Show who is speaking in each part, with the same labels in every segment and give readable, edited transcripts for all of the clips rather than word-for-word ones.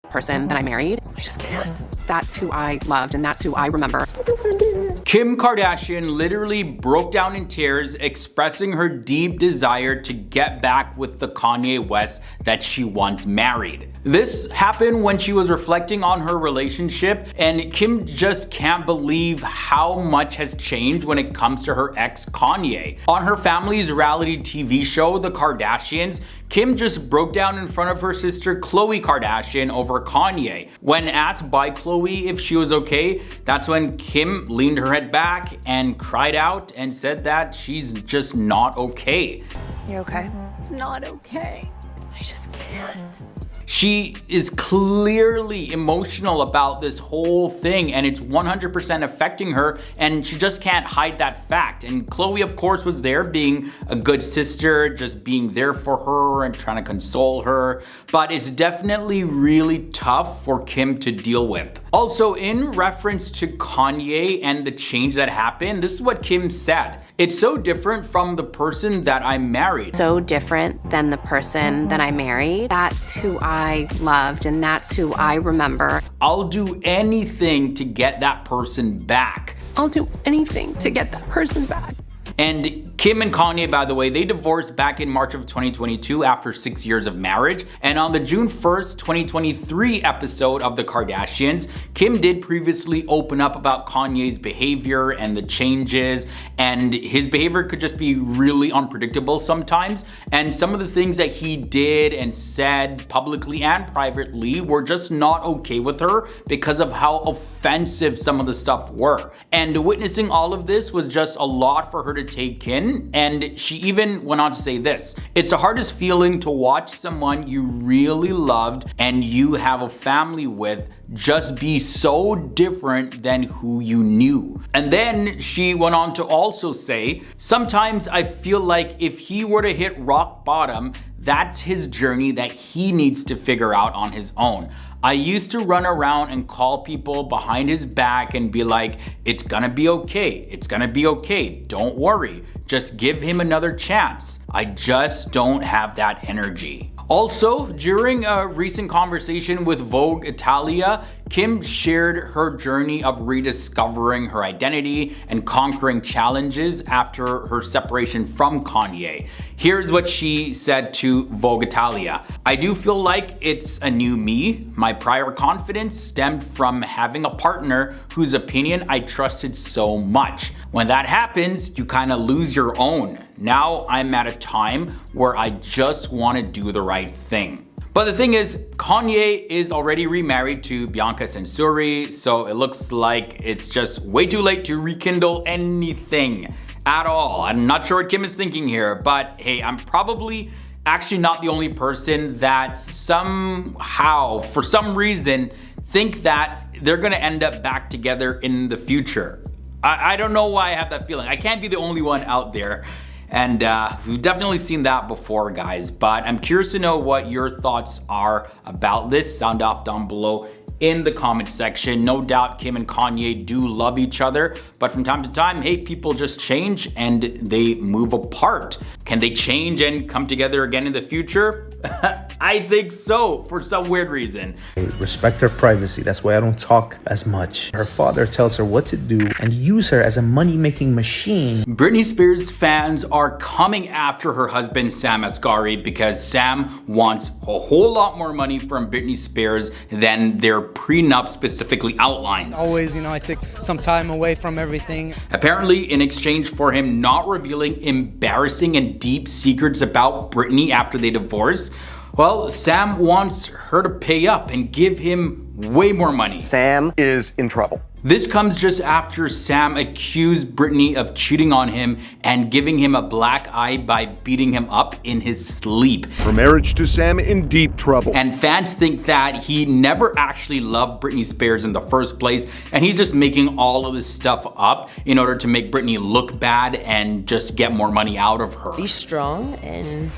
Speaker 1: person that I married. I just can't. That's who I loved and that's who I remember.
Speaker 2: Kim Kardashian literally broke down in tears, expressing her deep desire to get back with the Kanye West that she once married. This happened when she was reflecting on her relationship, and Kim just can't believe how much has changed when it comes to her ex Kanye. On her family's reality TV show, The Kardashians, Kim just broke down in front of her sister Khloe Kardashian over Kanye. When asked by Khloe if she was okay, that's when Kim leaned her head back and cried out and said that she's just not okay.
Speaker 1: You okay?
Speaker 3: Not okay.
Speaker 1: I just can't.
Speaker 2: She is clearly emotional about this whole thing, and it's 100% affecting her, and she just can't hide that fact. And Khloe, of course, was there being a good sister, just being there for her and trying to console her. But it's definitely really tough for Kim to deal with. Also, in reference to Kanye and the change that happened, this is what Kim said. It's so different from the person that I married.
Speaker 1: So different than the person that I married. That's who I loved and that's who I remember.
Speaker 2: I'll do anything to get that person back.
Speaker 1: I'll do anything to get that person back.
Speaker 2: And Kim and Kanye, by the way, they divorced back in March of 2022 after 6 years of marriage. And on the June 1st, 2023 episode of The Kardashians, Kim did previously open up about Kanye's behavior and the changes, and his behavior could just be really unpredictable sometimes. And some of the things that he did and said publicly and privately were just not okay with her because of how offensive some of the stuff were. And witnessing all of this was just a lot for her to take in, and she even went on to say this: "It's the hardest feeling to watch someone you really loved and you have a family with just be so different than who you knew." And then she went on to also say, "Sometimes I feel like if he were to hit rock bottom, that's his journey that he needs to figure out on his own. I used to run around and call people behind his back and be like, it's gonna be okay, it's gonna be okay, don't worry, just give him another chance. I just don't have that energy." Also, during a recent conversation with Vogue Italia, Kim shared her journey of rediscovering her identity and conquering challenges after her separation from Kanye. Here's what she said to Vogue Italia: "I do feel like it's a new me. My prior confidence stemmed from having a partner whose opinion I trusted so much. When that happens, you kind of lose your own. Now I'm at a time where I just want to do the right thing." But the thing is, Kanye is already remarried to Bianca Censori, so it looks like it's just way too late to rekindle anything at all. I'm not sure what Kim is thinking here, but hey, I'm probably actually not the only person that somehow, for some reason, think that they're gonna end up back together in the future. I don't know why I have that feeling. I can't be the only one out there. And we've definitely seen that before, guys. But I'm curious to know what your thoughts are about this. Sound off down below in the comment section. No doubt Kim and Kanye do love each other, but from time to time, hey, people just change and they move apart. Can they change and come together again in the future? I think so, for some weird reason.
Speaker 4: Respect her privacy. That's why I don't talk as much. Her father tells her what to do and use her as a money-making machine.
Speaker 2: Britney Spears fans are coming after her husband Sam Asghari because Sam wants a whole lot more money from Britney Spears than their prenup specifically outlines.
Speaker 5: Always, I take some time away from everything.
Speaker 2: Apparently, in exchange for him not revealing embarrassing and deep secrets about Britney after they divorced, well, Sam wants her to pay up and give him way more money.
Speaker 6: Sam is in trouble.
Speaker 2: This comes just after Sam accused Britney of cheating on him and giving him a black eye by beating him up in his sleep.
Speaker 7: Her marriage to Sam in deep trouble.
Speaker 2: And fans think that he never actually loved Britney Spears in the first place, and he's just making all of this stuff up in order to make Britney look bad and just get more money out of her.
Speaker 8: Be strong and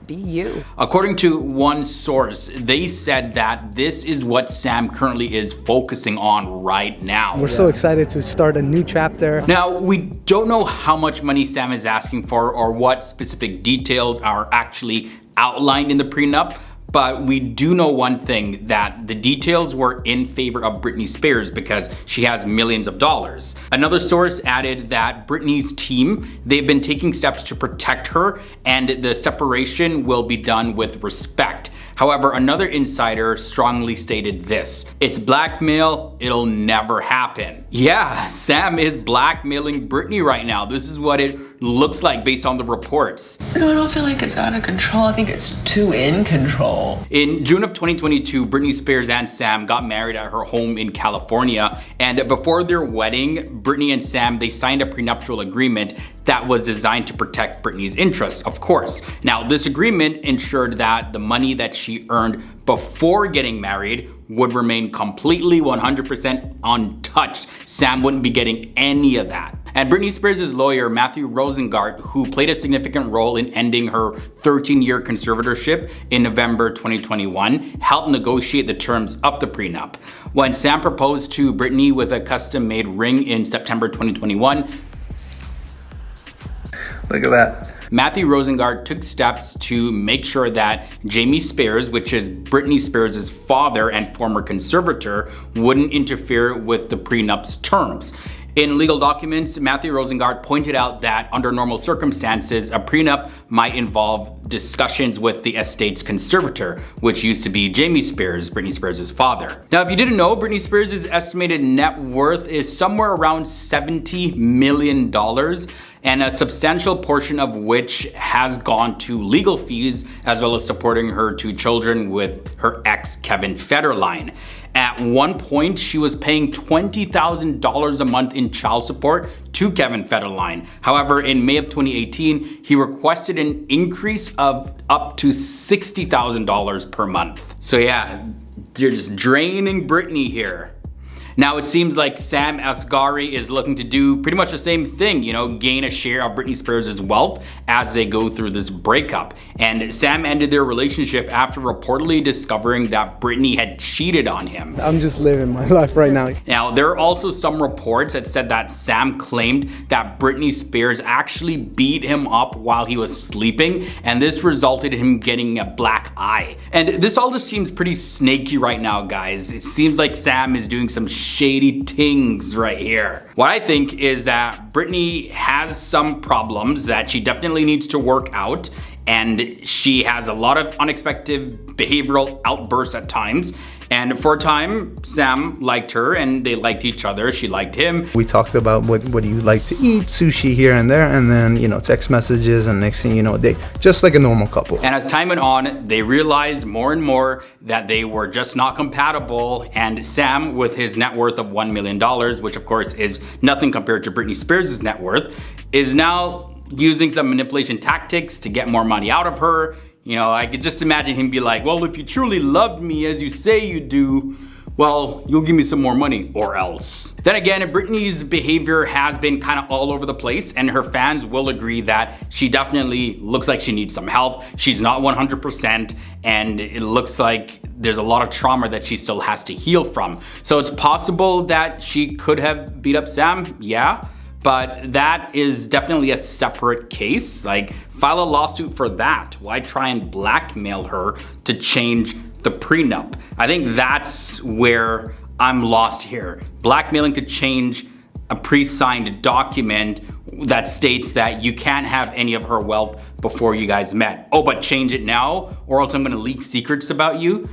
Speaker 8: be you.
Speaker 2: According to one source, they said that this is what Sam currently is focusing on right now.
Speaker 5: We're so excited to start a new chapter.
Speaker 2: Now, we don't know how much money Sam is asking for or what specific details are actually outlined in the prenup, But we do know one thing, that the details were in favor of Britney Spears because she has millions of dollars. Another source added that Britney's team, they've been taking steps to protect her, and the separation will be done with respect. However, another insider strongly stated this: it's blackmail, it'll never happen. Yeah, Sam is blackmailing Britney right now. This is what it looks like based on the reports.
Speaker 8: No, I don't feel like it's out of control. I think it's too in control.
Speaker 2: In June of 2022, Britney Spears and Sam got married at her home in California. And before their wedding, Britney and Sam, they signed a prenuptial agreement that was designed to protect Britney's interests, of course. Now, this agreement ensured that the money that she earned before getting married would remain completely 100% untouched. Sam wouldn't be getting any of that. And Britney Spears' lawyer, Matthew Rosengart, who played a significant role in ending her 13-year conservatorship in November 2021, helped negotiate the terms of the prenup. When Sam proposed to Britney with a custom-made ring in September 2021,
Speaker 4: Look at that.
Speaker 2: Matthew Rosengart took steps to make sure that Jamie Spears, which is Britney Spears' father and former conservator, wouldn't interfere with the prenup's terms. In legal documents, Matthew Rosengart pointed out that under normal circumstances, a prenup might involve discussions with the estate's conservator, which used to be Jamie Spears, Britney Spears' father. Now, if you didn't know, Britney Spears' estimated net worth is somewhere around $70 million, and a substantial portion of which has gone to legal fees, as well as supporting her two children with her ex, Kevin Federline. At one point, she was paying $20,000 a month in child support to Kevin Federline. However, in May of 2018, he requested an increase of up to $60,000 per month. So yeah, they're just draining Britney here. Now it seems like Sam Asghari is looking to do pretty much the same thing, you know, gain a share of Britney Spears' wealth as they go through this breakup. And Sam ended their relationship after reportedly discovering that Britney had cheated on him.
Speaker 5: I'm just living my life right now.
Speaker 2: Now, there are also some reports that said that Sam claimed that Britney Spears actually beat him up while he was sleeping, and this resulted in him getting a black eye. And this all just seems pretty snaky right now, guys. It seems like Sam is doing some shady things right here. What I think is that Britney has some problems that she definitely needs to work out, and she has a lot of unexpected behavioral outbursts at times. And for a time, Sam liked her and they liked each other. She liked him.
Speaker 4: We talked about what do you like to eat, sushi here and there, and then, you know, text messages, and next thing you know, they just like a normal couple.
Speaker 2: And as time went on, they realized more and more that they were just not compatible. And Sam, with his net worth of $1 million, which of course is nothing compared to Britney Spears' net worth, is now using some manipulation tactics to get more money out of her. You know, I could just imagine him be like, well, if you truly loved me as you say you do, well, you'll give me some more money or else. Then again, Britney's behavior has been kind of all over the place, and her fans will agree that she definitely looks like she needs some help. She's not 100%, and it looks like there's a lot of trauma that she still has to heal from. So it's possible that she could have beat up Sam, yeah. But that is definitely a separate case. Like, file a lawsuit for that. Why try and blackmail her to change the prenup? I think that's where I'm lost here. Blackmailing to change a pre-signed document that states that you can't have any of her wealth before you guys met. Oh, but change it now, or else I'm gonna leak secrets about you.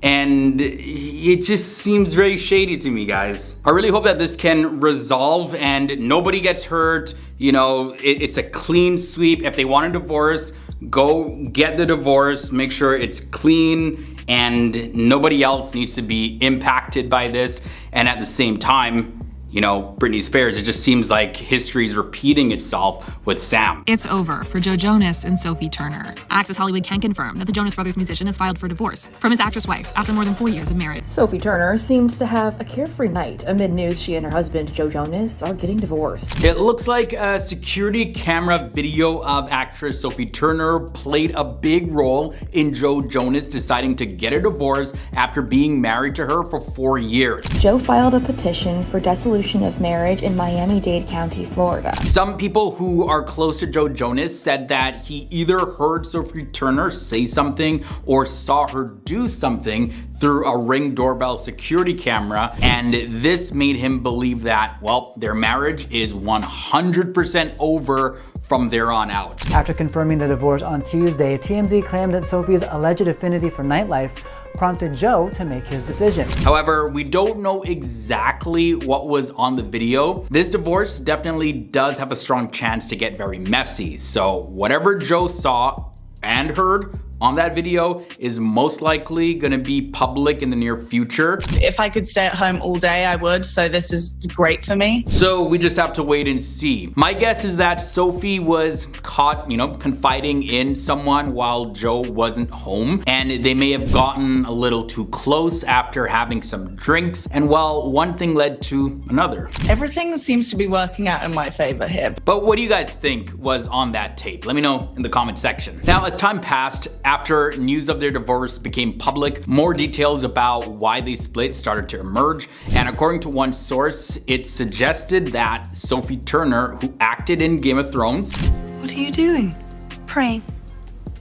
Speaker 2: And it just seems very shady to me, guys. I really hope that this can resolve and nobody gets hurt. You know, it's a clean sweep. If they want a divorce, go get the divorce. Make sure it's clean and nobody else needs to be impacted by this. And at the same time, you know, Britney Spears, it just seems like history is repeating itself with Sam.
Speaker 3: It's over for Joe Jonas and Sophie Turner. Access Hollywood can confirm that the Jonas Brothers musician has filed for divorce from his actress wife after more than 4 years of marriage.
Speaker 6: Sophie Turner seems to have a carefree night amid news she and her husband, Joe Jonas, are getting divorced.
Speaker 2: It looks like a security camera video of actress Sophie Turner played a big role in Joe Jonas deciding to get a divorce after being married to her for 4 years.
Speaker 6: Joe filed a petition for dissolution dissolution of marriage in Miami-Dade County, Florida.
Speaker 2: Some people who are close to Joe Jonas said that he either heard Sophie Turner say something or saw her do something through a Ring doorbell security camera, and this made him believe that, well, their marriage is 100% over from there on out.
Speaker 9: After confirming the divorce on Tuesday, TMZ claimed that Sophie's alleged affinity for nightlife prompted Joe to make his decision.
Speaker 2: However, we don't know exactly what was on the video. This divorce definitely does have a strong chance to get very messy, so whatever Joe saw and heard on that video is most likely gonna be public in the near future.
Speaker 10: If I could stay at home all day, I would, so this is great for me.
Speaker 2: So we just have to wait and see. My guess is that Sophie was caught, confiding in someone while Joe wasn't home, and they may have gotten a little too close after having some drinks, and well, one thing led to another.
Speaker 10: Everything seems to be working out in my favor here.
Speaker 2: But what do you guys think was on that tape? Let me know in the comment section. Now, as time passed, after news of their divorce became public, more details about why they split started to emerge, and according to one source, it suggested that Sophie Turner, who acted in Game of Thrones,
Speaker 8: What are you doing? Praying.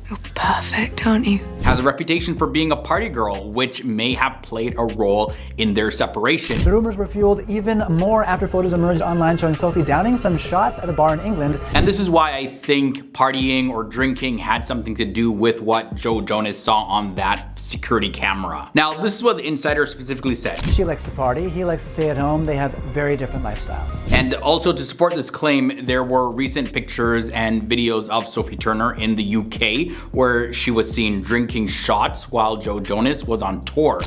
Speaker 8: You're perfect, aren't you?
Speaker 2: has a reputation for being a party girl, which may have played a role in their separation.
Speaker 9: The rumors were fueled even more after photos emerged online showing Sophie downing some shots at a bar in England.
Speaker 2: And this is why I think partying or drinking had something to do with what Joe Jonas saw on that security camera. Now, this is what the insider specifically said.
Speaker 9: She likes to party, he likes to stay at home. They have very different lifestyles.
Speaker 2: And also, to support this claim, there were recent pictures and videos of Sophie Turner in the UK where she was seen drinking shots while Joe Jonas was on tour.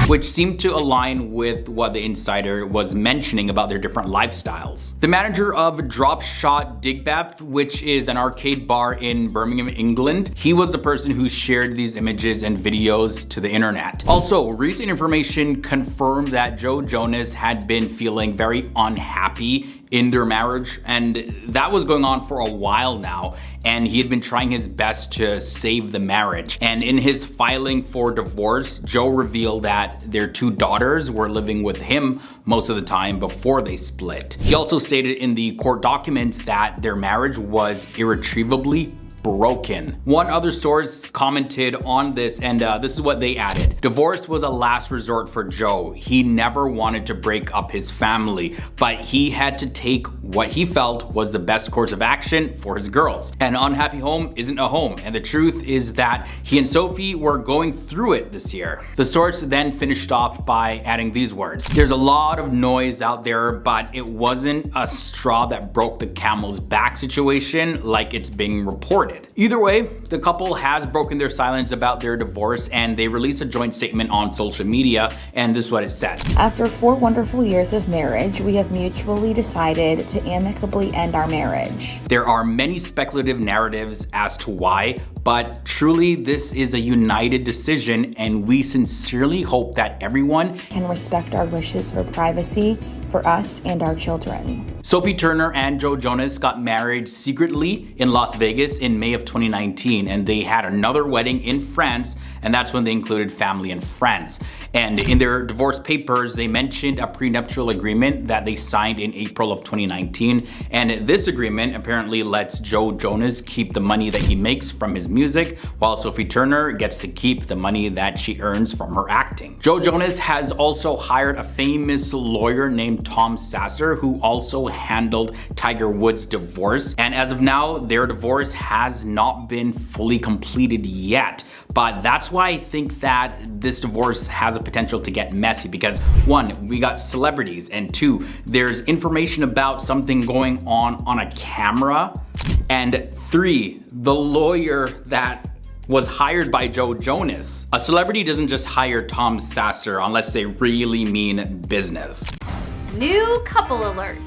Speaker 2: Which seemed to align with what the insider was mentioning about their different lifestyles. The manager of Drop Shot Digbath, which is an arcade bar in Birmingham, England, he was the person who shared these images and videos to the internet. Also, recent information confirmed that Joe Jonas had been feeling very unhappy in their marriage, and that was going on for a while now, and he had been trying his best to save the marriage. And in his filing for divorce, Joe revealed that their two daughters were living with him most of the time before they split. He also stated in the court documents that their marriage was irretrievably broken. One other source commented on this, and this is what they added. Divorce was a last resort for Joe. He never wanted to break up his family, but he had to take what he felt was the best course of action for his girls. An unhappy home isn't a home, and the truth is that he and Sophie were going through it this year. The source then finished off by adding these words. There's a lot of noise out there, but it wasn't a straw that broke the camel's back situation like it's being reported. Either way, the couple has broken their silence about their divorce, and they released a joint statement on social media, and this is what it said.
Speaker 6: After 4 wonderful years of marriage, we have mutually decided to amicably end our marriage.
Speaker 2: There are many speculative narratives as to why, but truly this is a united decision, and we sincerely hope that everyone
Speaker 6: can respect our wishes for privacy for us and our children.
Speaker 2: Sophie Turner and Joe Jonas got married secretly in Las Vegas in May of 2019, and they had another wedding in France, and that's when they included family and friends. And in their divorce papers, they mentioned a prenuptial agreement that they signed in April of 2019, and this agreement apparently lets Joe Jonas keep the money that he makes from his music, while Sophie Turner gets to keep the money that she earns from her acting. Joe Jonas has also hired a famous lawyer named Tom Sasser, who also handled Tiger Woods' divorce, and as of now, their divorce has not been fully completed yet. But that's why I think that this divorce has a potential to get messy, because 1, we got celebrities, and 2, there's information about something going on a camera, and 3, the lawyer that was hired by Joe Jonas. A celebrity doesn't just hire Tom Sasser unless they really mean business.
Speaker 11: New couple alert.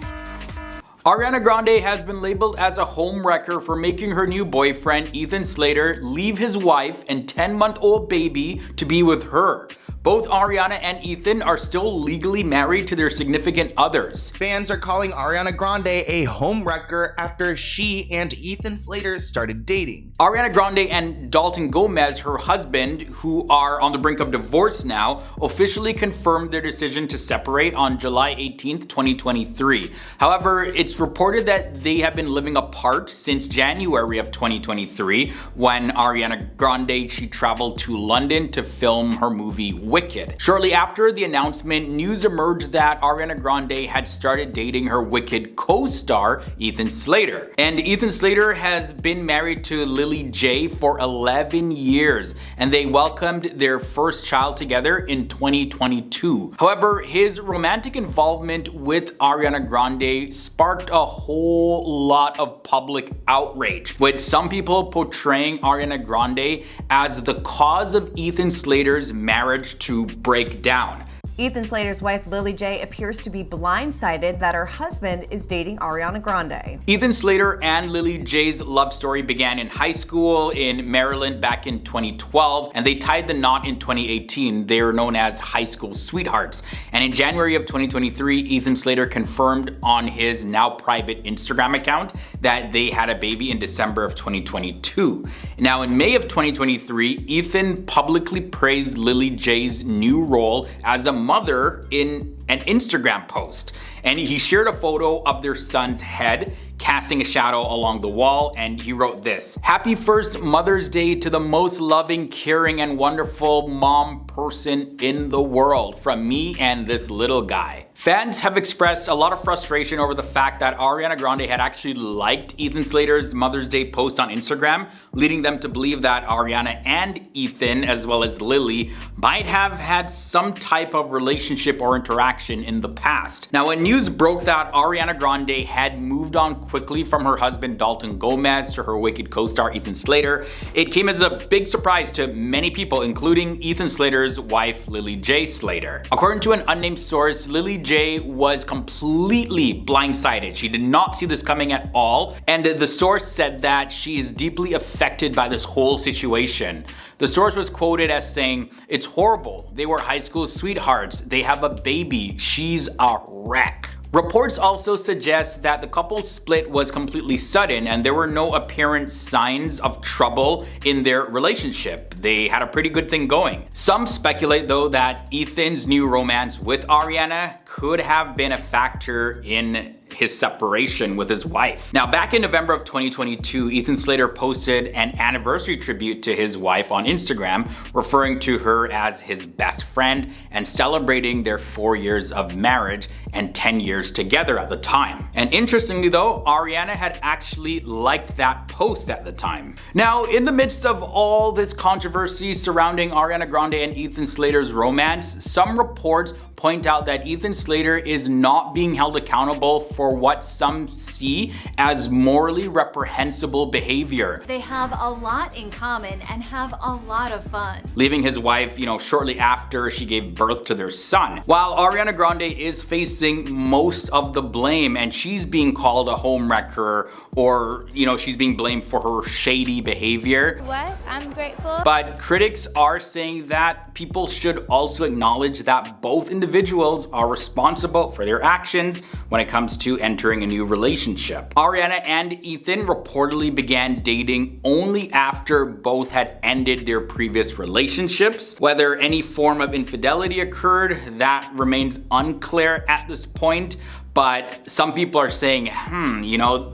Speaker 2: Ariana Grande has been labeled as a homewrecker for making her new boyfriend, Ethan Slater, leave his wife and 10-month-old baby to be with her. Both Ariana and Ethan are still legally married to their significant others.
Speaker 12: Fans are calling Ariana Grande a homewrecker after she and Ethan Slater started dating.
Speaker 2: Ariana Grande and Dalton Gomez, her husband, who are on the brink of divorce now, officially confirmed their decision to separate on July 18th, 2023. However, it's reported that they have been living apart since January of 2023, when Ariana Grande, she traveled to London to film her movie Wicked. Shortly after the announcement, news emerged that Ariana Grande had started dating her Wicked co-star, Ethan Slater. And Ethan Slater has been married to Lily J for 11 years, and they welcomed their first child together in 2022. However, his romantic involvement with Ariana Grande sparked a whole lot of public outrage, with some people portraying Ariana Grande as the cause of Ethan Slater's marriage to break down.
Speaker 13: Ethan Slater's wife Lily J appears to be blindsided that her husband is dating Ariana Grande.
Speaker 2: Ethan Slater and Lily J's love story began in high school in Maryland back in 2012, and they tied the knot in 2018. They are known as high school sweethearts. And in January of 2023, Ethan Slater confirmed on his now private Instagram account that they had a baby in December of 2022. Now in May of 2023, Ethan publicly praised Lily J's new role as a mother in an Instagram post, and he shared a photo of their son's head casting a shadow along the wall, and he wrote this: "Happy first Mother's Day to the most loving, caring, and wonderful mom person in the world from me and this little guy." Fans have expressed a lot of frustration over the fact that Ariana Grande had actually liked Ethan Slater's Mother's Day post on Instagram, leading them to believe that Ariana and Ethan, as well as Lily, might have had some type of relationship or interaction in the past. Now, when news broke that Ariana Grande had moved on quickly from her husband Dalton Gomez to her Wicked co-star Ethan Slater, it came as a big surprise to many people, including Ethan Slater's wife Lily J Slater. According to an unnamed source, Lily J was completely blindsided. She did not see this coming at all, and the source said that she is deeply affected by this whole situation. The source was quoted as saying, "It's horrible. They were high school sweethearts. They have a baby. She's a wreck." Reports also suggest that the couple's split was completely sudden and there were no apparent signs of trouble in their relationship. They had a pretty good thing going. Some speculate though that Ethan's new romance with Ariana could have been a factor in his separation with his wife. Now, back in November of 2022, Ethan Slater posted an anniversary tribute to his wife on Instagram, referring to her as his best friend and celebrating their 4 years of marriage and 10 years together at the time. And interestingly though, Ariana had actually liked that post at the time. Now, in the midst of all this controversy surrounding Ariana Grande and Ethan Slater's romance, some reports point out that Ethan Slater is not being held accountable for what some see as morally reprehensible behavior.
Speaker 11: They have a lot in common and have a lot of fun.
Speaker 2: Leaving his wife, shortly after she gave birth to their son. While Ariana Grande is facing most of the blame and she's being called a homewrecker, or she's being blamed for her shady behavior.
Speaker 14: What? I'm grateful.
Speaker 2: But critics are saying that people should also acknowledge that both individuals are responsible for their actions when it comes to entering a new relationship. Ariana and Ethan reportedly began dating only after both had ended their previous relationships. Whether any form of infidelity occurred, that remains unclear at this point. But some people are saying,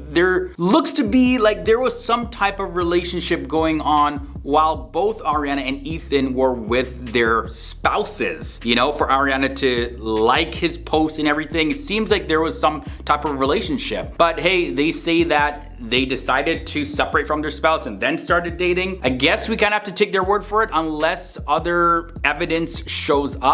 Speaker 2: there looks to be like there was some type of relationship going on while both Ariana and Ethan were with their spouses. For Ariana to like his post and everything, it seems like there was some type of relationship. But hey, they say that they decided to separate from their spouse and then started dating. I guess we kind of have to take their word for it unless other evidence shows up.